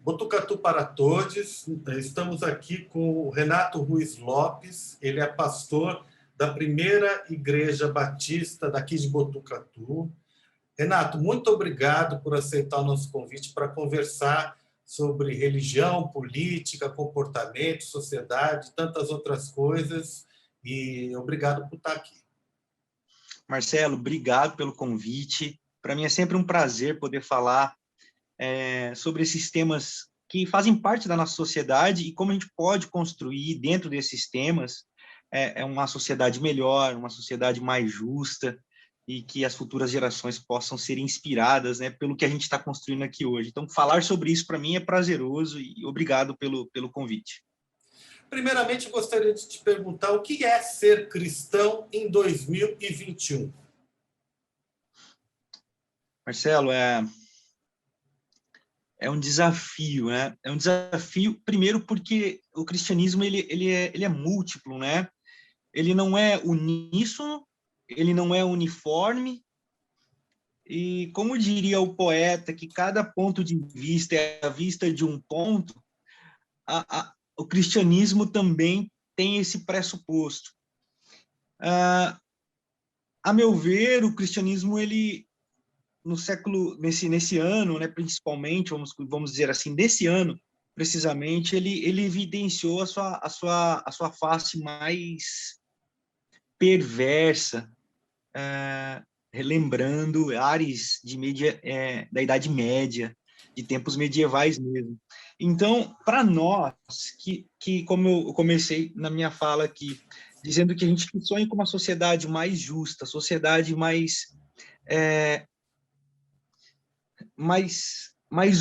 Botucatu para todos. Estamos aqui com o Renato Ruiz Lopes. Ele é pastor da Primeira Igreja Batista daqui de Botucatu. Renato, muito obrigado por aceitar o nosso convite para conversar sobre religião, política, comportamento, sociedade, tantas outras coisas. E obrigado por estar aqui. Marcelo, obrigado pelo convite. Para mim é sempre um prazer poder falar sobre esses temas que fazem parte da nossa sociedade e como a gente pode construir dentro desses temas uma sociedade melhor, uma sociedade mais justa e que as futuras gerações possam ser inspiradas, né, pelo que a gente está construindo aqui hoje. Então, falar sobre isso para mim é prazeroso e obrigado pelo convite. Primeiramente, eu gostaria de te perguntar o que é ser cristão em 2021? Marcelo, é um desafio, né? É um desafio, primeiro, porque o cristianismo ele é múltiplo, né? Ele não é uníssono, ele não é uniforme, e como diria o poeta, que cada ponto de vista é a vista de um ponto, o cristianismo também tem esse pressuposto. A meu ver, o cristianismo, ele, no século, nesse ano, né, principalmente, vamos dizer assim, desse ano, precisamente, ele evidenciou a sua face mais perversa, relembrando ares da Idade Média, de tempos medievais mesmo. Então, para nós, que como eu comecei na minha fala aqui, dizendo que a gente sonha com uma sociedade mais justa, sociedade mais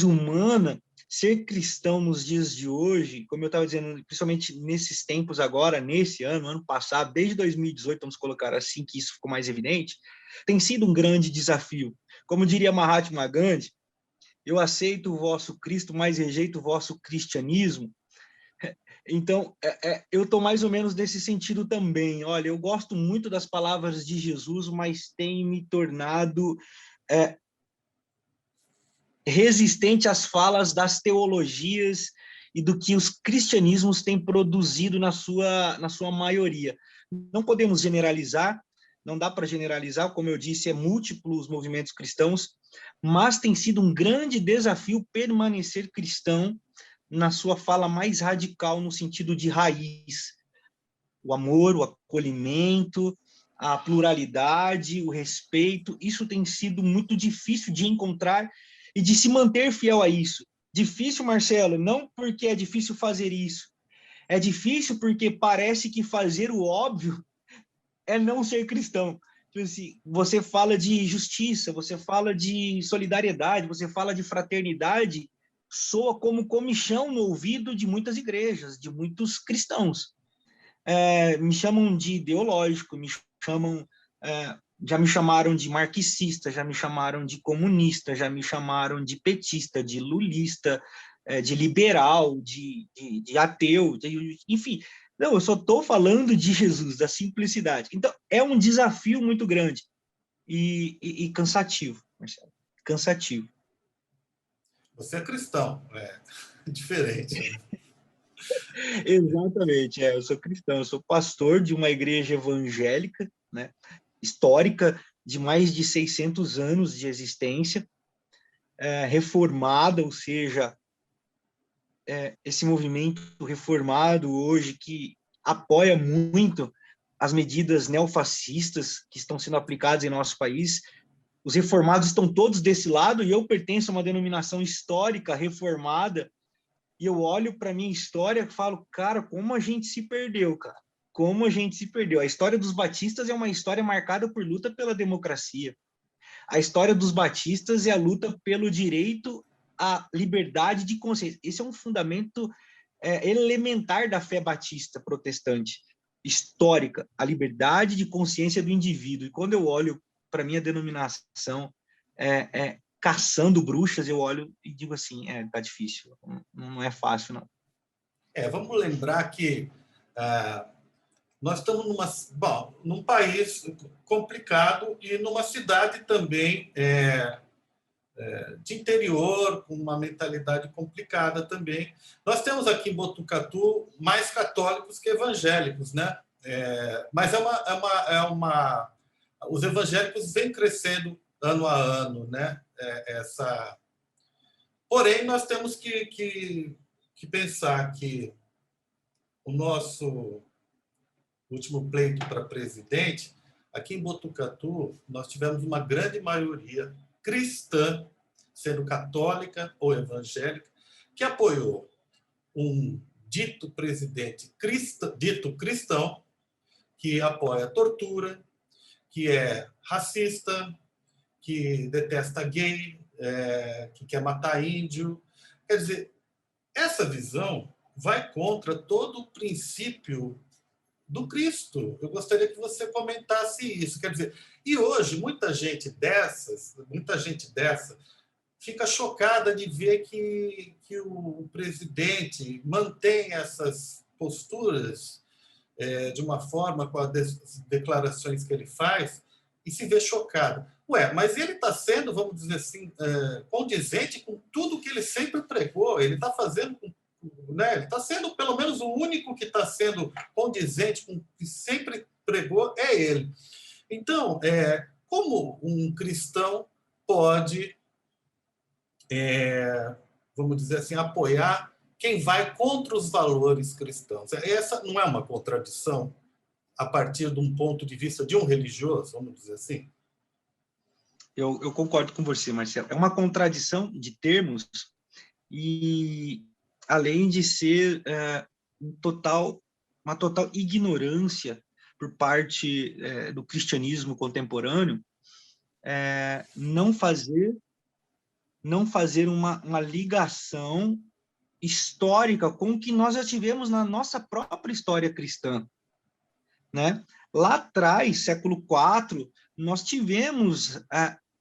humana, ser cristão nos dias de hoje, como eu estava dizendo, principalmente nesses tempos agora, nesse ano passado, desde 2018, vamos colocar assim, que isso ficou mais evidente, tem sido um grande desafio. Como diria Mahatma Gandhi, eu aceito o vosso Cristo, mas rejeito o vosso cristianismo. Então, eu estou mais ou menos nesse sentido também. Olha, eu gosto muito das palavras de Jesus, mas tem me tornado resistente às falas das teologias e do que os cristianismos têm produzido na sua maioria. Não podemos generalizar, não dá para generalizar, como eu disse, é múltiplo os movimentos cristãos, mas tem sido um grande desafio permanecer cristão na sua fala mais radical, no sentido de raiz. O amor, o acolhimento, a pluralidade, o respeito, isso tem sido muito difícil de encontrar e de se manter fiel a isso. Difícil, Marcelo, não porque é difícil fazer isso, é difícil porque parece que fazer o óbvio é não ser cristão. Tipo assim, você fala de justiça, você fala de solidariedade, você fala de fraternidade, soa como comichão no ouvido de muitas igrejas, de muitos cristãos. Me chamam de ideológico, já me chamaram de marxista, já me chamaram de comunista, já me chamaram de petista, de lulista, de liberal, de ateu, enfim. Não, eu só estou falando de Jesus, da simplicidade. Então, é um desafio muito grande e cansativo, Marcelo. Cansativo. Você é cristão, diferente, né? Exatamente, eu sou cristão, eu sou pastor de uma igreja evangélica, né, histórica, de mais de 600 anos de existência, reformada, ou seja, esse movimento reformado hoje que apoia muito as medidas neofascistas que estão sendo aplicadas em nosso país. Os reformados estão todos desse lado e eu pertenço a uma denominação histórica reformada e eu olho para a minha história e falo, cara, como a gente se perdeu, cara. Como a gente se perdeu. A história dos batistas é uma história marcada por luta pela democracia. A história dos batistas é a luta pelo direito à liberdade de consciência. Esse é um fundamento elementar da fé batista protestante, histórica, a liberdade de consciência do indivíduo. E quando eu olho para a minha denominação, caçando bruxas, eu olho e digo assim, tá difícil, não é fácil, não. Vamos lembrar que nós estamos num país complicado e numa cidade também de interior, com uma mentalidade complicada também. Nós temos aqui em Botucatu mais católicos que evangélicos, né? Mas os evangélicos vêm crescendo ano a ano, né? Porém, nós temos que pensar que o nosso último pleito para presidente, aqui em Botucatu, nós tivemos uma grande maioria cristã, sendo católica ou evangélica, que apoiou um dito presidente dito cristão, que apoia a tortura, que é racista, que detesta gay, que quer matar índio. Quer dizer, essa visão vai contra todo o princípio do Cristo. Eu gostaria que você comentasse isso. Quer dizer, e hoje muita gente dessa fica chocada de ver que o presidente mantém essas posturas de uma forma com as declarações que ele faz e se vê chocado. Mas ele está sendo, vamos dizer assim, condizente com tudo que ele sempre pregou. Ele está fazendo, né? Ele está sendo, pelo menos, o único que está sendo condizente com o que sempre pregou é ele. Então, como um cristão pode, vamos dizer assim, apoiar quem vai contra os valores cristãos? Essa não é uma contradição a partir de um ponto de vista de um religioso, vamos dizer assim? Eu concordo com você, Marcelo. É uma contradição de termos e, além de ser uma total ignorância por parte do cristianismo contemporâneo, não fazer uma ligação histórica com o que nós já tivemos na nossa própria história cristã, né? Lá atrás, século IV, nós tivemos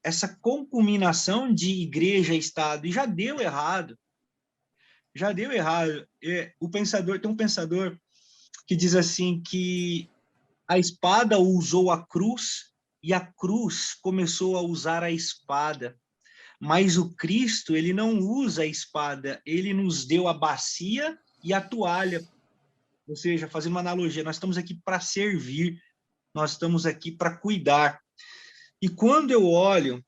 essa concuminação de igreja e Estado, e já deu errado. Tem um pensador que diz assim que a espada usou a cruz e a cruz começou a usar a espada. Mas o Cristo, ele não usa a espada, ele nos deu a bacia e a toalha. Ou seja, fazendo uma analogia, nós estamos aqui para servir, nós estamos aqui para cuidar. E quando eu olho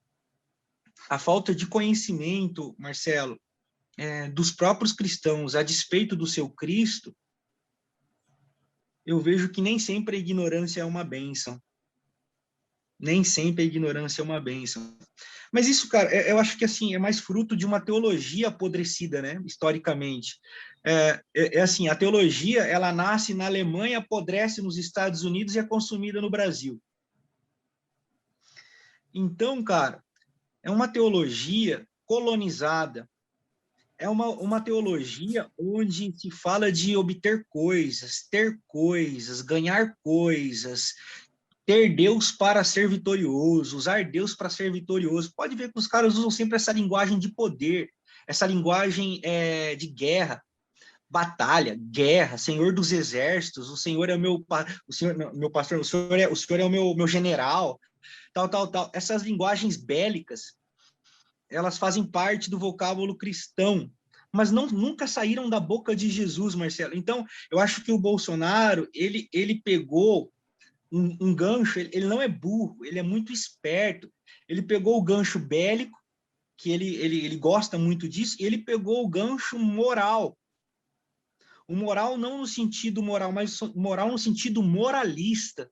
a falta de conhecimento, Marcelo, dos próprios cristãos a despeito do seu Cristo, eu vejo que nem sempre a ignorância é uma bênção. Nem sempre a ignorância é uma bênção. Mas isso, cara, eu acho que assim é mais fruto de uma teologia apodrecida, né? Historicamente. Assim, a teologia, ela nasce na Alemanha, apodrece nos Estados Unidos e é consumida no Brasil. Então, cara, é uma teologia colonizada, é uma teologia onde se fala de obter coisas, ter coisas, ganhar coisas, ter Deus para ser vitorioso, usar Deus para ser vitorioso. Pode ver que os caras usam sempre essa linguagem de poder, essa linguagem de guerra, batalha, guerra, Senhor dos exércitos, o Senhor é meu pastor, o Senhor é o meu general, tal. Essas linguagens bélicas, elas fazem parte do vocábulo cristão, mas nunca saíram da boca de Jesus, Marcelo. Então, eu acho que o Bolsonaro, ele pegou um gancho, ele não é burro, ele é muito esperto. Ele pegou o gancho bélico, que ele gosta muito disso, e ele pegou o gancho moral. O moral não no sentido moral, mas moral no sentido moralista.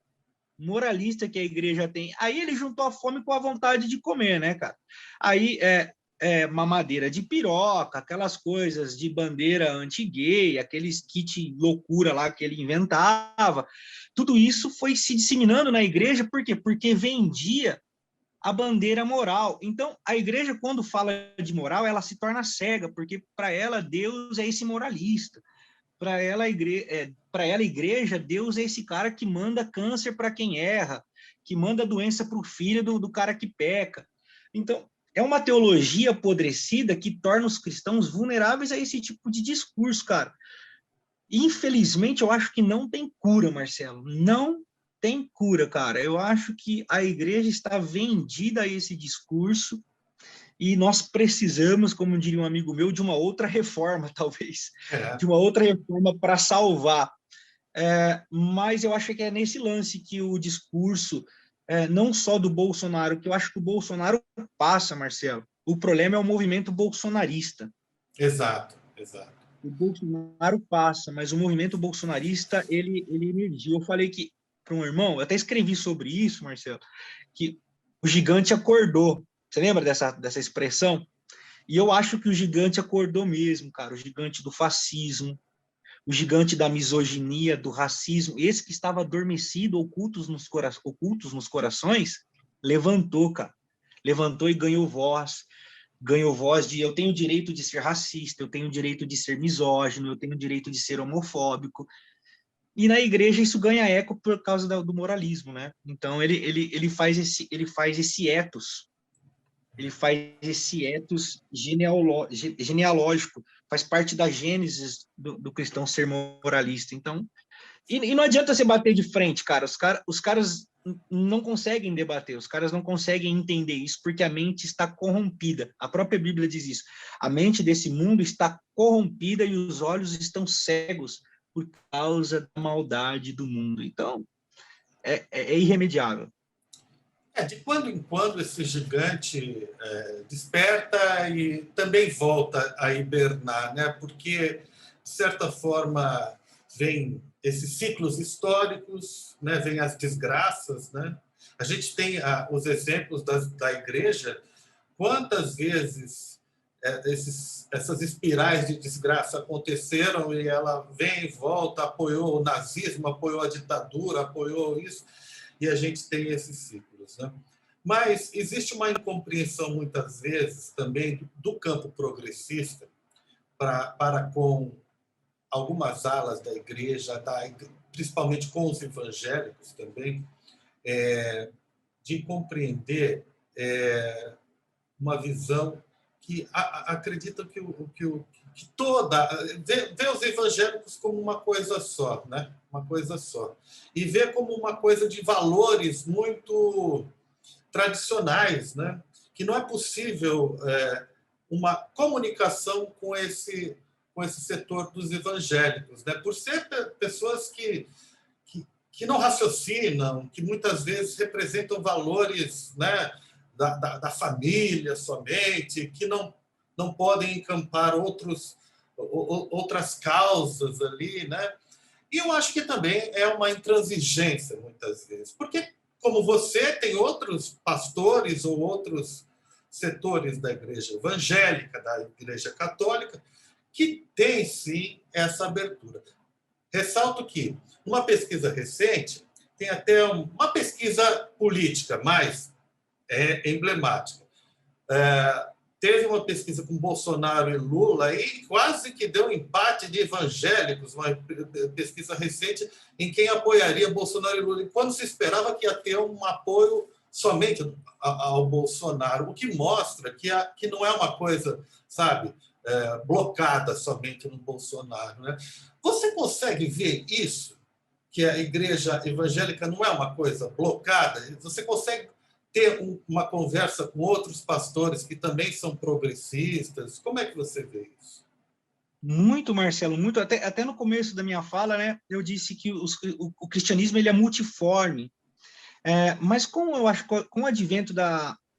Moralista que a igreja tem. Aí ele juntou a fome com a vontade de comer, né, cara? Aí mamadeira de piroca, aquelas coisas de bandeira anti-gay, aqueles kit loucura lá que ele inventava. Tudo isso foi se disseminando na igreja, por quê? Porque vendia a bandeira moral. Então, a igreja, quando fala de moral, ela se torna cega, porque para ela, Deus é esse moralista. Para ela, a igreja, Deus é esse cara que manda câncer para quem erra, que manda doença para o filho do cara que peca. Então, é uma teologia apodrecida que torna os cristãos vulneráveis a esse tipo de discurso, cara. Infelizmente, eu acho que não tem cura, Marcelo. Não tem cura, cara. Eu acho que a igreja está vendida a esse discurso e nós precisamos, como diria um amigo meu, de uma outra reforma, talvez, de uma outra reforma para salvar. Mas eu acho que é nesse lance que o discurso, não só do Bolsonaro, que eu acho que o Bolsonaro passa, Marcelo, o problema é o movimento bolsonarista. Exato, exato. O Bolsonaro passa, mas o movimento bolsonarista, ele emergiu. Eu falei que, para um irmão, eu até escrevi sobre isso, Marcelo, que o gigante acordou. Você lembra dessa expressão? E eu acho que o gigante acordou mesmo, cara. O gigante do fascismo, o gigante da misoginia, do racismo, esse que estava adormecido, ocultos nos corações, levantou, cara. Levantou e ganhou voz de eu tenho o direito de ser racista, eu tenho o direito de ser misógino, eu tenho o direito de ser homofóbico. E na igreja isso ganha eco por causa do moralismo, né? Então ele faz esse ethos, genealógico, faz parte da gênese do cristão ser moralista. Então, e não adianta você bater de frente, cara. Os caras não conseguem debater, os caras não conseguem entender isso, porque a mente está corrompida. A própria Bíblia diz isso. A mente desse mundo está corrompida e os olhos estão cegos por causa da maldade do mundo. Então, é irremediável. De quando em quando esse gigante desperta e também volta a hibernar, né? Porque, de certa forma, vem esses ciclos históricos, né? Vem as desgraças, né? A gente tem os exemplos da igreja, quantas vezes essas espirais de desgraça aconteceram e ela vem e volta, apoiou o nazismo, apoiou a ditadura, apoiou isso, e a gente tem esses ciclos, né? Mas existe uma incompreensão, muitas vezes, também do campo progressista para com algumas alas da igreja, principalmente com os evangélicos também, de compreender uma visão que acredita que vê os evangélicos como uma coisa só, né? Uma coisa só. E vê como uma coisa de valores muito tradicionais, né? Que não é possível uma comunicação com esse setor dos evangélicos, né? Por ser pessoas que não raciocinam, que muitas vezes representam valores, né, da família somente, que não podem encampar outras causas ali, né? E eu acho que também é uma intransigência, muitas vezes, porque, como você, tem outros pastores ou outros setores da igreja evangélica, da igreja católica, que têm, sim, essa abertura. Ressalto que, numa pesquisa recente, tem até uma pesquisa política mais emblemática. Teve uma pesquisa com Bolsonaro e Lula e quase que deu um empate de evangélicos, uma pesquisa recente em quem apoiaria Bolsonaro e Lula, quando se esperava que ia ter um apoio somente ao Bolsonaro, o que mostra que não é uma coisa, sabe, blocada somente no Bolsonaro, né? Você consegue ver isso? Que a igreja evangélica não é uma coisa blocada? Você consegue ter uma conversa com outros pastores que também são progressistas? Como é que você vê isso? Muito, Marcelo, muito. Até no começo da minha fala, né, eu disse que o cristianismo ele é multiforme. Mas eu acho, com o advento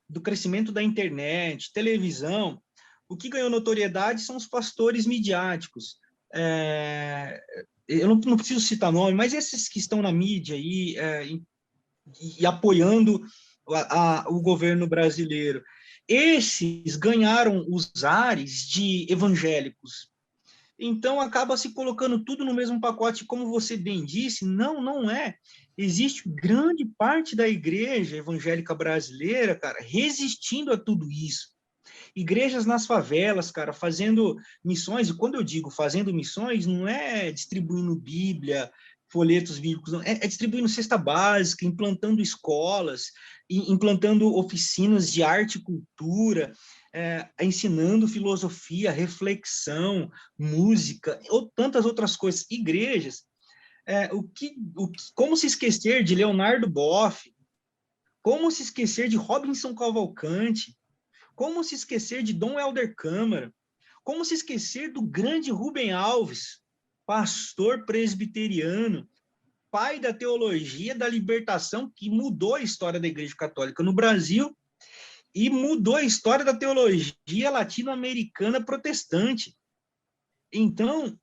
do crescimento da internet, televisão, o que ganhou notoriedade são os pastores midiáticos. Eu não preciso citar nome, mas esses que estão na mídia aí, e apoiando o governo brasileiro, esses ganharam os ares de evangélicos. Então, acaba se colocando tudo no mesmo pacote, como você bem disse, não é. Existe grande parte da igreja evangélica brasileira, cara, resistindo a tudo isso. Igrejas nas favelas, cara, fazendo missões, e quando eu digo fazendo missões, não é distribuindo Bíblia, folhetos bíblicos, não, é distribuindo cesta básica, implantando escolas, implantando oficinas de arte e cultura, ensinando filosofia, reflexão, música, ou tantas outras coisas. Igrejas, como se esquecer de Leonardo Boff, como se esquecer de Robinson Cavalcante, Como se esquecer de Dom Helder Câmara? Como se esquecer do grande Rubem Alves, pastor presbiteriano, pai da teologia da libertação, que mudou a história da Igreja Católica no Brasil e mudou a história da teologia latino-americana protestante. Então,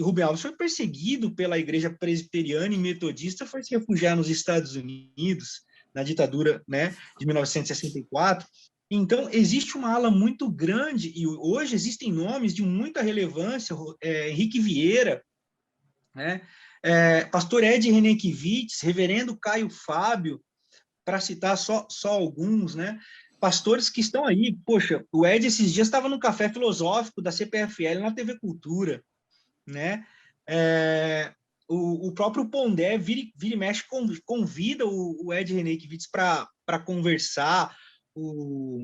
Rubem Alves foi perseguido pela Igreja presbiteriana e metodista, foi se refugiar nos Estados Unidos, na ditadura, né, de 1964. Então, existe uma ala muito grande, e hoje existem nomes de muita relevância, Henrique Vieira, né, pastor Ed Renekiewicz, reverendo Caio Fábio, para citar só alguns, né, pastores que estão aí. Poxa, o Ed esses dias estava no Café Filosófico da CPFL na TV Cultura, né, o próprio Pondé vira e mexe, convida o Ed Renekiewicz para conversar. O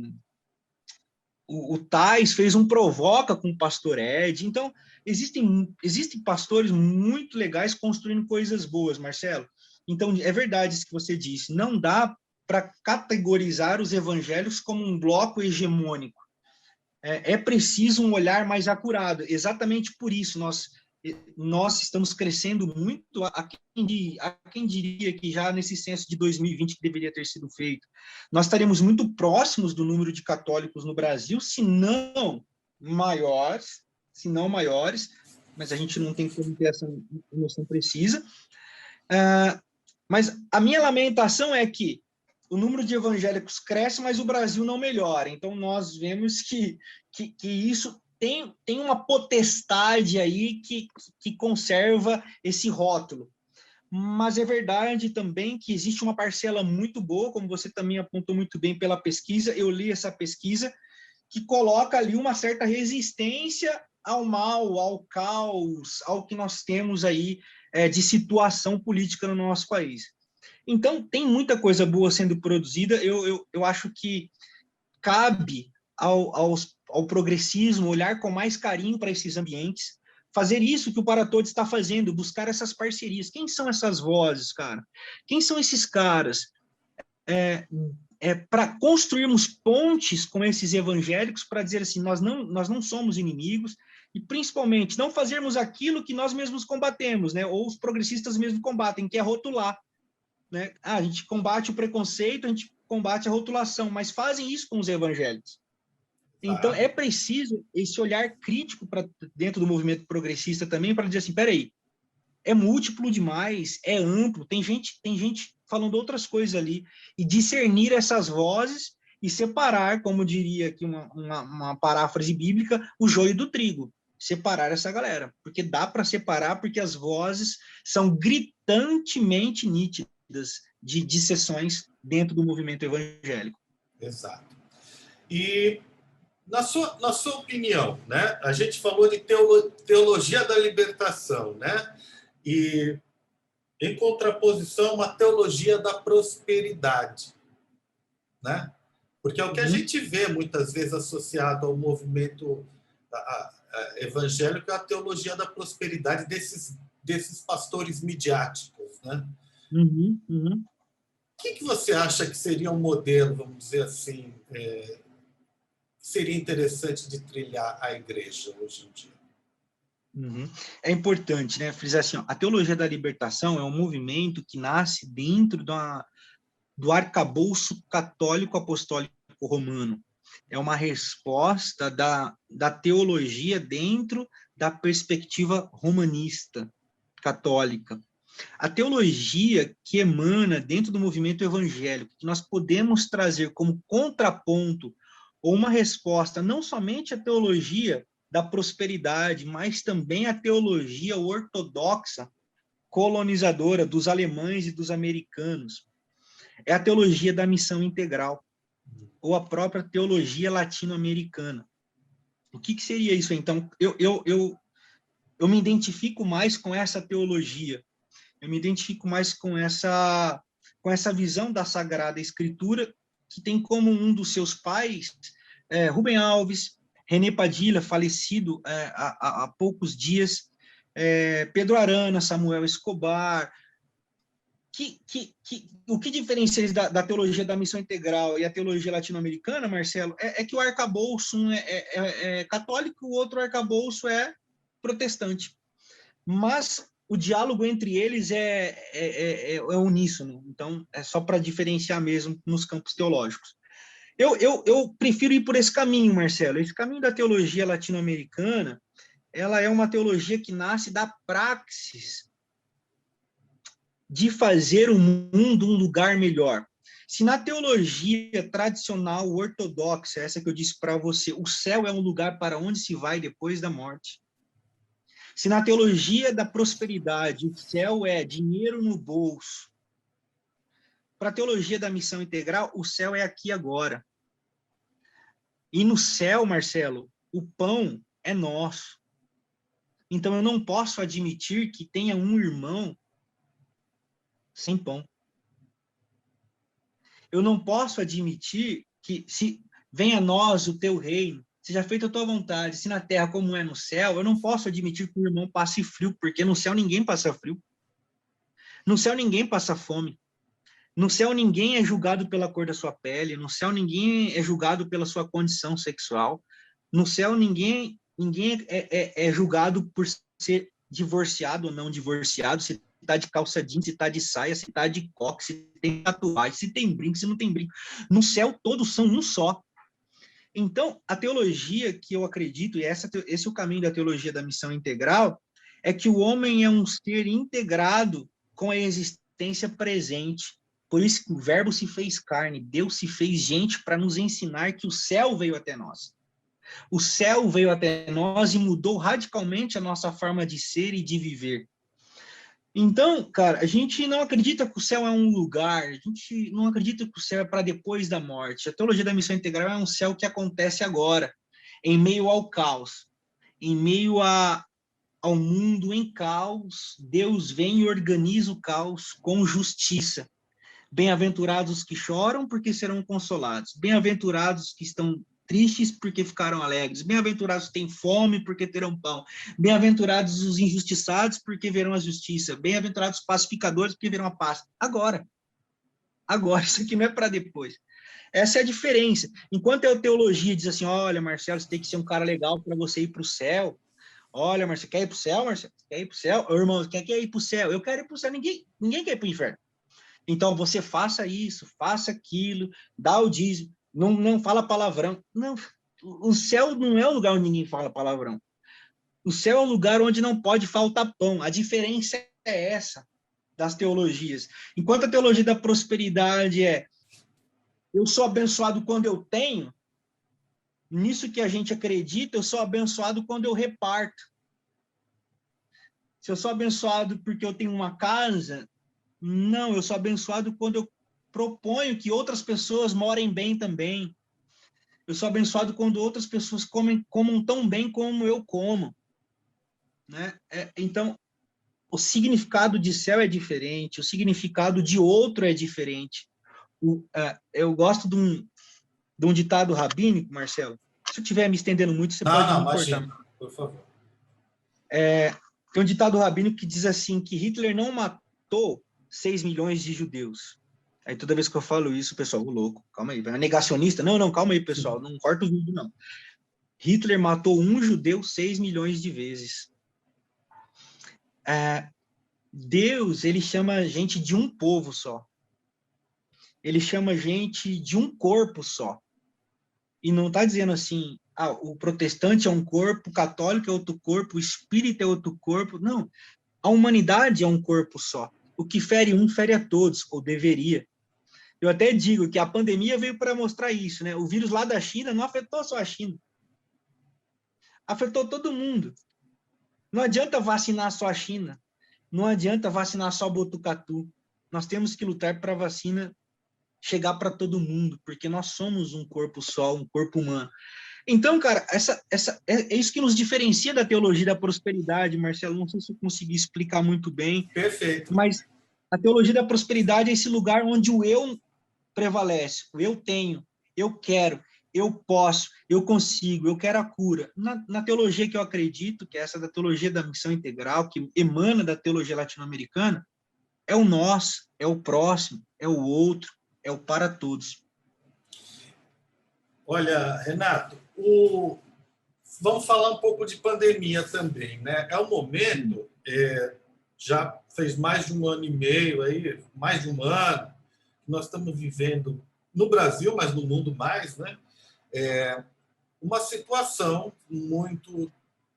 Tais fez um provoca com o pastor Ed. Então, existem pastores muito legais construindo coisas boas, Marcelo. Então, é verdade isso que você disse. Não dá para categorizar os evangélicos como um bloco hegemônico. É preciso um olhar mais acurado. Exatamente por isso nós estamos crescendo muito. A quem diria que já nesse censo de 2020 que deveria ter sido feito, nós estaremos muito próximos do número de católicos no Brasil, se não maiores, mas a gente não tem como ter essa noção precisa. Mas a minha lamentação é que o número de evangélicos cresce, mas o Brasil não melhora. Então, nós vemos que isso tem uma potestade aí que conserva esse rótulo. Mas é verdade também que existe uma parcela muito boa, como você também apontou muito bem pela pesquisa, eu li essa pesquisa, que coloca ali uma certa resistência ao mal, ao caos, ao que nós temos aí de situação política no nosso país. Então, tem muita coisa boa sendo produzida. Eu acho que cabe ao progressismo olhar com mais carinho para esses ambientes, fazer isso que o Para Todos está fazendo, buscar essas parcerias. Quem são essas vozes, cara? Quem são esses caras? Para construirmos pontes com esses evangélicos, para dizer assim, nós não somos inimigos, e principalmente não fazermos aquilo que nós mesmos combatemos, né? Ou os progressistas mesmo combatem, que é rotular. Né? A gente combate o preconceito, a gente combate a rotulação, mas fazem isso com os evangélicos. Então, é preciso esse olhar crítico para dentro do movimento progressista também, para dizer assim, peraí, é múltiplo demais, é amplo, tem gente falando outras coisas ali, e discernir essas vozes e separar, como diria aqui uma paráfrase bíblica, o joio do trigo, separar essa galera, porque dá para separar, porque as vozes são gritantemente nítidas de dissessões dentro do movimento evangélico. Exato. E, na sua opinião, né, a gente falou de teologia da libertação, né, e, em contraposição, uma teologia da prosperidade, né? Porque é o que a gente vê muitas vezes associado ao movimento evangélico, é a teologia da prosperidade desses pastores midiáticos, né? O que você acha que seria um modelo, vamos dizer assim, que seria interessante de trilhar a igreja hoje em dia? É importante, né, frisar assim, a teologia da libertação é um movimento que nasce dentro do arcabouço católico apostólico romano. É uma resposta da teologia dentro da perspectiva romanista católica. A teologia que emana dentro do movimento evangélico, que nós podemos trazer como contraponto ou uma resposta não somente à teologia da prosperidade, mas também à teologia ortodoxa colonizadora dos alemães e dos americanos. É a teologia da missão integral, ou a própria teologia latino-americana. O que seria isso, então? Eu me identifico mais com essa teologia, eu me identifico mais com essa visão da Sagrada Escritura, que tem como um dos seus pais Rubem Alves, René Padilha, falecido há poucos dias, Pedro Arana, Samuel Escobar, o que diferencia eles da teologia da missão integral e a teologia latino-americana, Marcelo, é que o arcabouço um é católico, o outro arcabouço é protestante. Mas o diálogo entre eles é uníssono. Então, é só para diferenciar mesmo nos campos teológicos. Eu prefiro ir por esse caminho, Marcelo. Esse caminho da teologia latino-americana, ela é uma teologia que nasce da praxis de fazer o mundo um lugar melhor. Se na teologia tradicional, ortodoxa, essa que eu disse para você, o céu é um lugar para onde se vai depois da morte. Se na teologia da prosperidade, o céu é dinheiro no bolso. Para a teologia da missão integral, o céu é aqui agora. E no céu, Marcelo, o pão é nosso. Então eu não posso admitir que tenha um irmão sem pão. Eu não posso admitir que se venha a nós o teu reino, seja feita a tua vontade, se na terra como é no céu, eu não posso admitir que o irmão passe frio, porque no céu ninguém passa frio. No céu ninguém passa fome. No céu ninguém é julgado pela cor da sua pele, no céu ninguém é julgado pela sua condição sexual. No céu ninguém é julgado por ser divorciado ou não divorciado, se está de calça jeans, se está de saia, se está de coque, se tem tatuagem, se tem brinco, se não tem brinco. No céu, todos são um só. Então, a teologia que eu acredito, e esse é o caminho da teologia da missão integral, é que o homem é um ser integrado com a existência presente. Por isso que o verbo se fez carne, Deus se fez gente para nos ensinar que o céu veio até nós. O céu veio até nós e mudou radicalmente a nossa forma de ser e de viver. Então, cara, a gente não acredita que o céu é um lugar, a gente não acredita que o céu é para depois da morte. A teologia da missão integral é um céu que acontece agora, em meio ao caos, em meio ao mundo em caos. Deus vem e organiza o caos com justiça. Bem-aventurados os que choram, porque serão consolados. Bem-aventurados os que estão tristes, porque ficaram alegres. Bem-aventurados que têm fome, porque terão pão. Bem-aventurados os injustiçados, porque verão a justiça. Bem-aventurados os pacificadores, porque verão a paz. Agora. Agora, isso aqui não é para depois. Essa é a diferença. Enquanto a teologia diz assim, olha, Marcelo, você tem que ser um cara legal para você ir para o céu. Olha, Marcelo, quer ir para o céu, Marcelo? Quer ir para o céu? Ô, irmão, quer ir para o céu? Eu quero ir para o céu. Ninguém quer ir para o inferno. Então, você faça isso, faça aquilo, dá o dízimo, não fala palavrão. Não, o céu não é o lugar onde ninguém fala palavrão. O céu é o lugar onde não pode faltar pão. A diferença é essa das teologias. Enquanto a teologia da prosperidade é eu sou abençoado quando eu tenho, nisso que a gente acredita, eu sou abençoado quando eu reparto. Se eu sou abençoado porque eu tenho uma casa, não, eu sou abençoado quando eu proponho que outras pessoas morem bem também. Eu sou abençoado quando outras pessoas comam tão bem como eu como. Né? Então, o significado de céu é diferente, o significado de outro é diferente. Eu gosto de um ditado rabínico, Marcelo. Se eu estiver me estendendo muito, você pode me cortar. Imagina, por favor. Tem um ditado rabínico que diz assim, que Hitler não matou 6 milhões de judeus. Aí toda vez que eu falo isso, o pessoal, louco, calma aí, é negacionista? Não, calma aí, pessoal, não corta o vídeo, não. Hitler matou um judeu 6 milhões de vezes. Deus, ele chama a gente de um povo só. Ele chama a gente de um corpo só. E não está dizendo assim, o protestante é um corpo, o católico é outro corpo, o espírita é outro corpo. Não, a humanidade é um corpo só. O que fere um, fere a todos, ou deveria. Eu até digo que a pandemia veio para mostrar isso, né? O vírus lá da China não afetou só a China. Afetou todo mundo. Não adianta vacinar só a China. Não adianta vacinar só Botucatu. Nós temos que lutar para a vacina chegar para todo mundo, porque nós somos um corpo só, um corpo humano. Então, cara, é isso que nos diferencia da teologia da prosperidade, Marcelo. Não sei se eu consegui explicar muito bem. Perfeito. Mas a teologia da prosperidade é esse lugar onde o eu prevalece. O eu tenho, eu quero, eu posso, eu consigo, eu quero a cura. Na teologia que eu acredito, que é essa da teologia da missão integral, que emana da teologia latino-americana, É o nós, é o próximo, é o outro, é o para todos. Olha, Renato, vamos falar um pouco de pandemia também, né? É um momento, já fez mais de 1 ano e meio, aí, mais de 1 ano, que nós estamos vivendo no Brasil, mas no mundo mais, né? Uma situação muito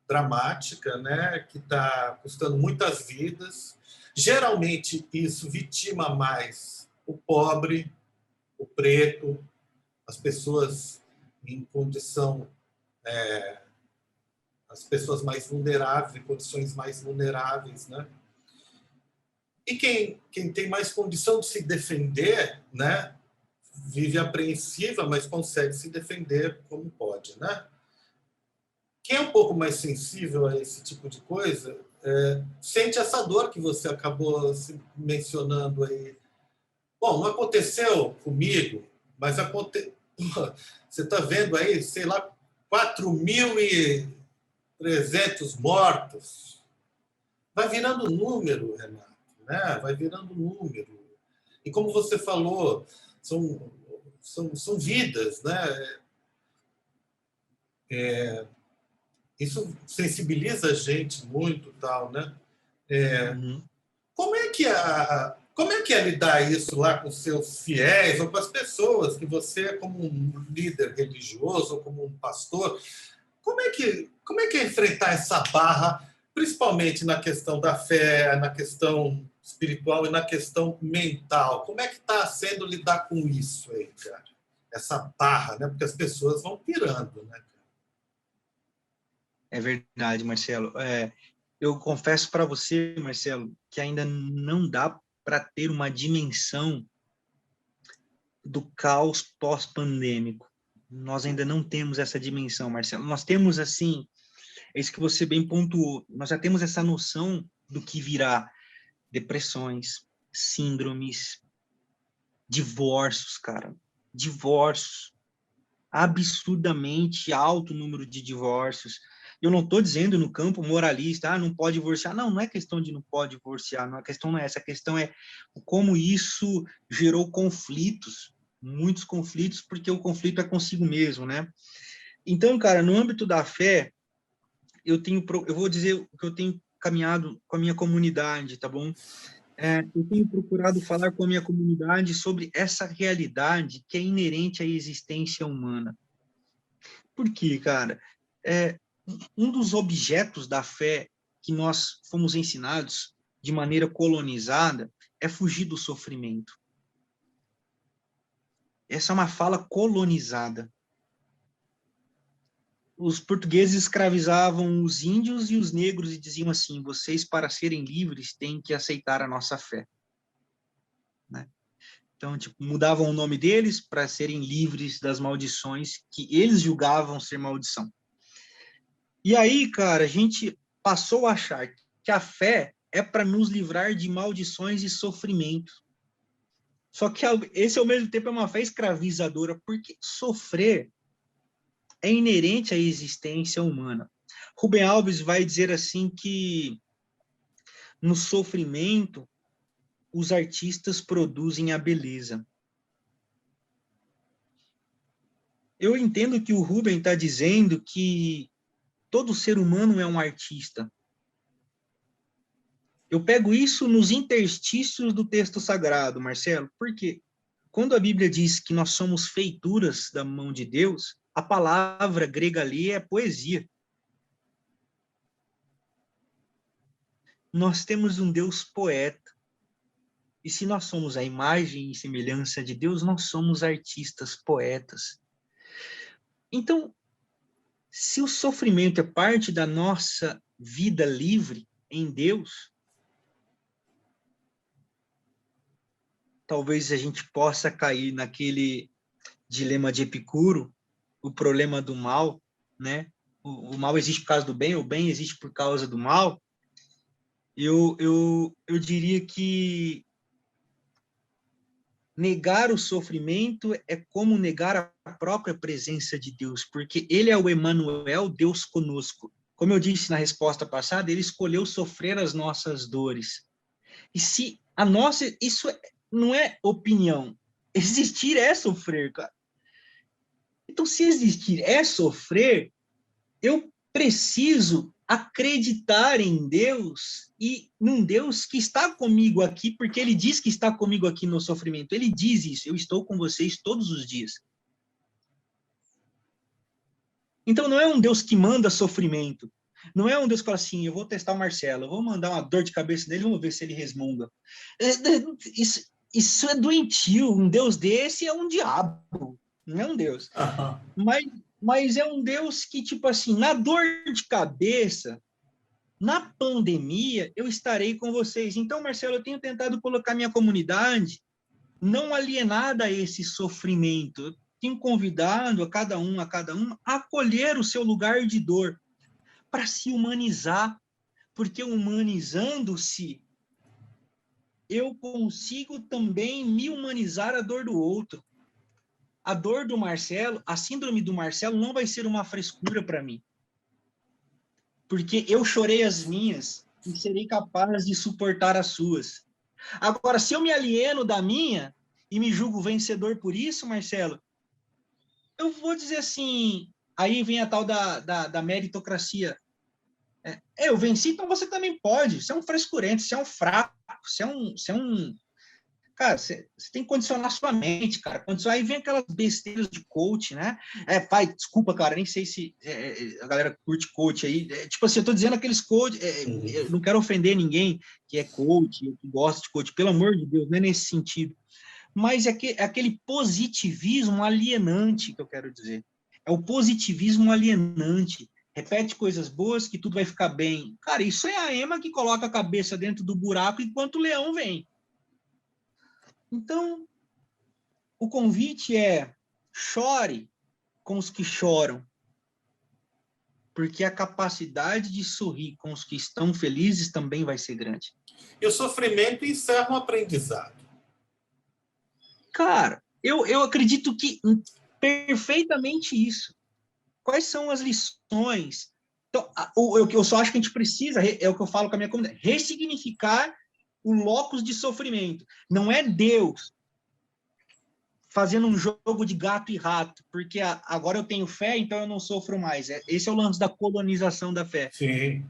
dramática, né? Que está custando muitas vidas. Geralmente, isso vitima mais o pobre, o preto, as pessoas em condição, as pessoas mais vulneráveis, em condições mais vulneráveis, né? E quem tem mais condição de se defender, né? Vive apreensiva, mas consegue se defender como pode, né? Quem é um pouco mais sensível a esse tipo de coisa sente essa dor que você acabou mencionando aí. Bom, não aconteceu comigo, mas você está vendo aí, sei lá, 4.300 mortos. Vai virando número, Renato, né? Vai virando número. E como você falou, são vidas, né? Isso sensibiliza a gente muito, tal, né? Uhum. Como é que é lidar isso lá com seus fiéis ou com as pessoas que você, como um líder religioso ou como um pastor, como é que é enfrentar essa barra, principalmente na questão da fé, na questão espiritual e na questão mental? Como é que está sendo lidar com isso aí, cara? Essa barra, né? Porque as pessoas vão pirando, né? É verdade, Marcelo. Eu confesso para você, Marcelo, que ainda não dá para ter uma dimensão do caos pós-pandêmico. Nós ainda não temos essa dimensão, Marcelo. Nós temos, assim, é isso que você bem pontuou, nós já temos essa noção do que virá: depressões, síndromes, divórcios, cara. Divórcios. Absurdamente alto número de divórcios. Eu não estou dizendo no campo moralista, não pode divorciar. Não, não é questão de não pode divorciar, não, a questão não é essa. A questão é como isso gerou conflitos, muitos conflitos, porque o conflito é consigo mesmo, né? Então, cara, no âmbito da fé, eu vou dizer o que eu tenho caminhado com a minha comunidade, tá bom? Eu tenho procurado falar com a minha comunidade sobre essa realidade que é inerente à existência humana. Por quê, cara? Um dos objetos da fé que nós fomos ensinados de maneira colonizada é fugir do sofrimento. Essa é uma fala colonizada. Os portugueses escravizavam os índios e os negros e diziam assim: vocês, para serem livres, têm que aceitar a nossa fé. Né? Então, tipo, mudavam o nome deles para serem livres das maldições que eles julgavam ser maldição. E aí, cara, a gente passou a achar que a fé é para nos livrar de maldições e sofrimento. Só que esse, ao mesmo tempo, é uma fé escravizadora, porque sofrer é inerente à existência humana. Rubem Alves vai dizer assim que no sofrimento os artistas produzem a beleza. Eu entendo que o Rubem está dizendo que todo ser humano é um artista. Eu pego isso nos interstícios do texto sagrado, Marcelo, porque quando a Bíblia diz que nós somos feituras da mão de Deus, a palavra grega ali é poesia. Nós temos um Deus poeta. E se nós somos a imagem e semelhança de Deus, nós somos artistas, poetas. Então, se o sofrimento é parte da nossa vida livre em Deus, talvez a gente possa cair naquele dilema de Epicuro, o problema do mal, né? O mal existe por causa do bem, o bem existe por causa do mal. Eu diria que negar o sofrimento é como negar a própria presença de Deus, porque ele é o Emanuel, Deus conosco. Como eu disse na resposta passada, ele escolheu sofrer as nossas dores. E se A nossa, isso não é opinião. Existir é sofrer, cara. Então, se existir é sofrer, eu preciso acreditar em Deus e num Deus que está comigo aqui, porque ele diz que está comigo aqui no sofrimento. Ele diz isso, eu estou com vocês todos os dias. Então, não é um Deus que manda sofrimento. Não é um Deus que fala assim, eu vou testar o Marcelo, eu vou mandar uma dor de cabeça nele, vamos ver se ele resmunga. Isso é doentio. Um Deus desse é um diabo, não é um Deus. Mas é um Deus que, tipo assim, na dor de cabeça, na pandemia, eu estarei com vocês. Então, Marcelo, eu tenho tentado colocar minha comunidade não alienada a esse sofrimento. Eu tenho convidado a cada um, a acolher o seu lugar de dor, para se humanizar, porque humanizando-se, eu consigo também me humanizar a dor do outro. A dor do Marcelo, a síndrome do Marcelo não vai ser uma frescura para mim. Porque eu chorei as minhas e serei capaz de suportar as suas. Agora, se eu me alieno da minha e me julgo vencedor por isso, Marcelo, eu vou dizer assim, aí vem a tal da meritocracia. Eu venci, então você também pode. Você é um frescurento, você é um fraco, você é um cara, você tem que condicionar sua mente, cara. Aí vem aquelas besteiras de coach, né? Pai, desculpa, cara, nem sei se a galera curte coach aí. Tipo assim, eu tô dizendo aqueles coach, eu não quero ofender ninguém que é coach, que gosta de coach, pelo amor de Deus, não é nesse sentido. Mas é aquele positivismo alienante que eu quero dizer. É o positivismo alienante. Repete coisas boas que tudo vai ficar bem. Cara, isso é a ema que coloca a cabeça dentro do buraco enquanto o leão vem. Então, o convite é chore com os que choram, porque a capacidade de sorrir com os que estão felizes também vai ser grande. E o sofrimento encerra um aprendizado. Cara, eu acredito que perfeitamente isso. Quais são as lições? Então, eu só acho que a gente precisa, é o que eu falo com a minha comunidade, ressignificar o locus de sofrimento. Não é Deus fazendo um jogo de gato e rato, porque agora eu tenho fé, então eu não sofro mais. Esse é o lance da colonização da fé. Sim.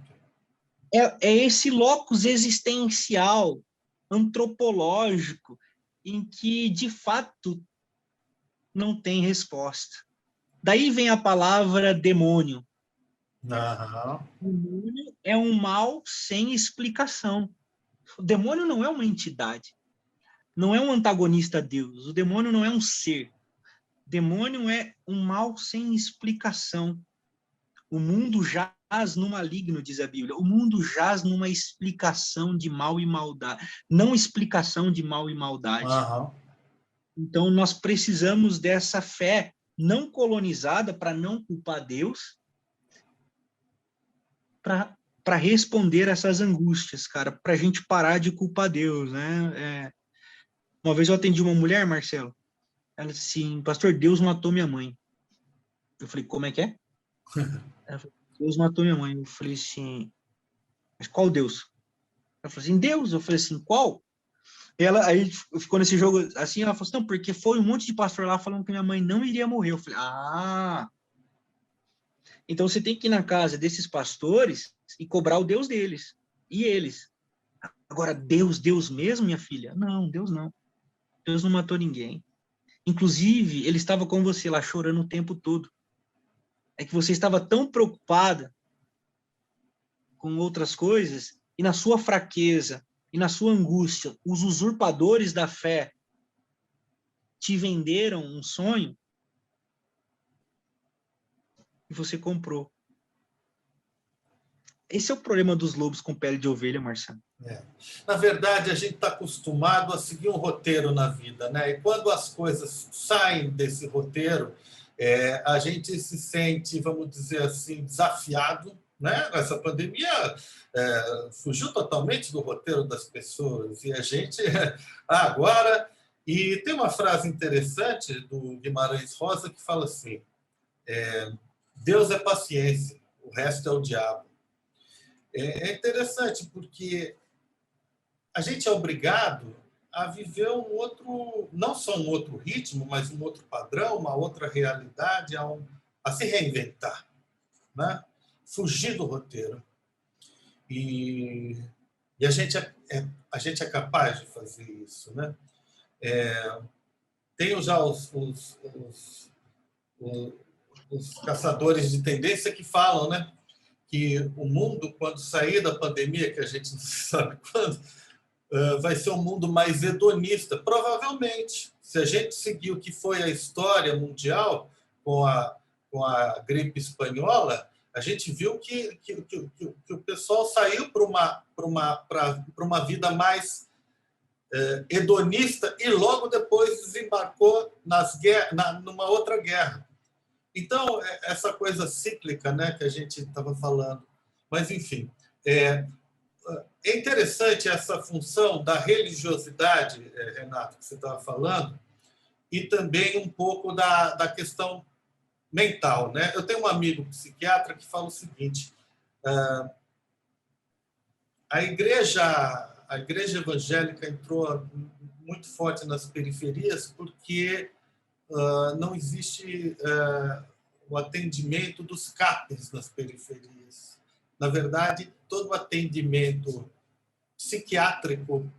É esse locus existencial, antropológico, em que, de fato, não tem resposta. Daí vem a palavra demônio. Uhum. O demônio é um mal sem explicação. O demônio não é uma entidade. Não é um antagonista a Deus. O demônio não é um ser. O demônio é um mal sem explicação. O mundo jaz no maligno, diz a Bíblia. O mundo jaz numa explicação de mal e maldade. Não explicação de mal e maldade. Uhum. Então, nós precisamos dessa fé não colonizada para não culpar Deus, para responder essas angústias, cara, para a gente parar de culpar Deus, né? Uma vez eu atendi uma mulher, Marcelo, ela disse assim, pastor, Deus matou minha mãe. Eu falei, como é que é? Ela falou, Deus matou minha mãe. Eu falei assim, mas qual Deus? Ela falou assim, Deus. Eu falei assim, qual? Ela aí ficou nesse jogo assim, ela falou assim, não, porque foi um monte de pastor lá falando que minha mãe não iria morrer. Eu falei, então você tem que ir na casa desses pastores e cobrar o Deus deles. E eles. Agora, Deus mesmo, minha filha? Não, Deus não. Deus não matou ninguém. Inclusive, ele estava com você lá chorando o tempo todo. É que você estava tão preocupada com outras coisas e na sua fraqueza e na sua angústia, os usurpadores da fé te venderam um sonho e você comprou. Esse é o problema dos lobos com pele de ovelha, Marcelo. Na verdade, a gente está acostumado a seguir um roteiro na vida, né? E quando as coisas saem desse roteiro, a gente se sente, vamos dizer assim, desafiado, né? Essa pandemia fugiu totalmente do roteiro das pessoas e a gente agora. E tem uma frase interessante do Guimarães Rosa que fala assim: Deus é paciência, o resto é o diabo. É interessante porque a gente é obrigado a viver um outro, não só um outro ritmo, mas um outro padrão, uma outra realidade, a se reinventar, né? Fugir do roteiro. E, e a gente é capaz de fazer isso, né? Tem já os caçadores de tendência que falam, né, que o mundo, quando sair da pandemia, que a gente não sabe quando, vai ser um mundo mais hedonista. Provavelmente, se a gente seguir o que foi a história mundial com a gripe espanhola, a gente viu que o pessoal saiu para uma vida mais hedonista e logo depois desembarcou numa outra guerra. Então, essa coisa cíclica, né, que a gente estava falando. Mas, enfim, é interessante essa função da religiosidade, Renato, que você estava falando, e também um pouco da questão mental, né? Eu tenho um amigo psiquiatra que fala o seguinte: a igreja evangélica entrou muito forte nas periferias porque não existe o atendimento dos CAPs nas periferias. Na verdade, todo o atendimento psiquiátrico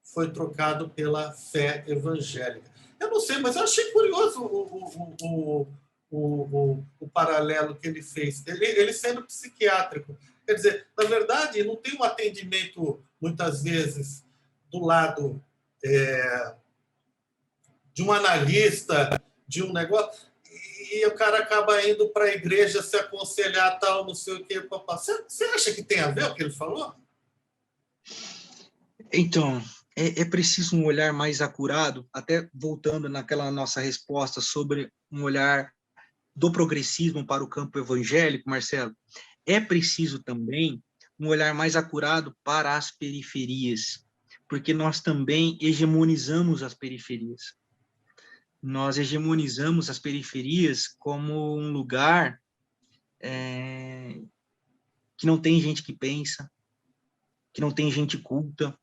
foi trocado pela fé evangélica. Eu não sei, mas eu achei curioso o paralelo que ele fez. Ele sendo psiquiátrico. Quer dizer, na verdade, não tem um atendimento, muitas vezes, do lado de um analista, de um negócio, e o cara acaba indo para a igreja se aconselhar, tal, não sei o quê. Você acha que tem a ver o que ele falou? Então, é preciso um olhar mais acurado, até voltando naquela nossa resposta sobre um olhar do progressismo para o campo evangélico, Marcelo, é preciso também um olhar mais acurado para as periferias, porque nós também hegemonizamos as periferias. Nós hegemonizamos as periferias como um lugar que não tem gente que pensa, que não tem gente culta,